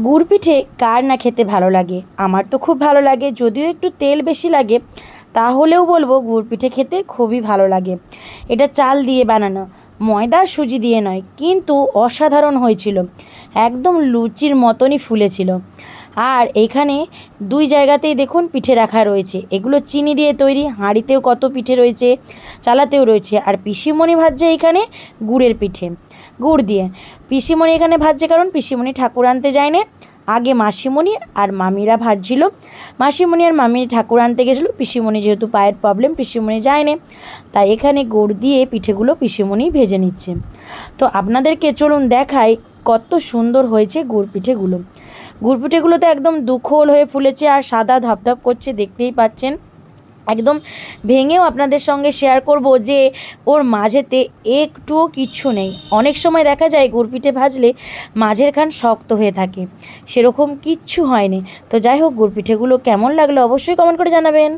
গুড় পিঠে কার না খেতে ভালো লাগে? আমার তো খুব ভালো লাগে, যদিও একটু তেল বেশি লাগে, তাহলেও বলবো গুড় পিঠে খেতে খুবই ভালো লাগে। এটা চাল দিয়ে বানানো, ময়দা আর সুজি দিয়ে নয়, কিন্তু অসাধারণ হয়েছিল। একদম লুচির মতনই ফুলেছিল। আর এইখানে দুই জায়গাতেই দেখুন পিঠে রাখা রয়েছে। এগুলো চিনি দিয়ে তৈরি, হাঁড়িতেও কত পিঠে রয়েছে, চালাতেও রয়েছে। আর পিসিমণি ভাজছে এইখানে গুড়ের পিঠে, গুড় দিয়ে। পিসিমণি এখানে ভাজছে কারণ পিসিমণি ঠাকুর আনতে যায়নি, আগে মাসিমণি আর মামিরা ভাজছিল। মাসিমণি আর মামি ঠাকুর আনতে গেছিলো, পিসিমণি যেহেতু পায়ের প্রবলেম পিসিমণি যায়নি, তাই এখানে গুড় দিয়ে পিঠেগুলো পিসিমণি ভেজে নিচ্ছে। তো আপনাদেরকে চলুন দেখাই কত সুন্দর হয়েছে গুড় পিঠেগুলো। গুড় পিঠেগুলো তো একদম দুখোল হয়ে ফুলেছে আর সাদা ধপধপ করছে, দেখতেই পাচ্ছেন। একদম ভেঙেও আপনাদের সঙ্গে শেয়ার করব যে ওর মাঝেতে একটুও কিচ্ছু নেই। অনেক সময় দেখা যায় গুড় পিঠে ভাজলে মাঝের খান শক্ত হয়ে থাকে, সেরকম কিচ্ছু হয়নি। তো যাই হোক, গুড় পিঠেগুলো কেমন লাগলো অবশ্যই কমেন্ট করে জানাবেন।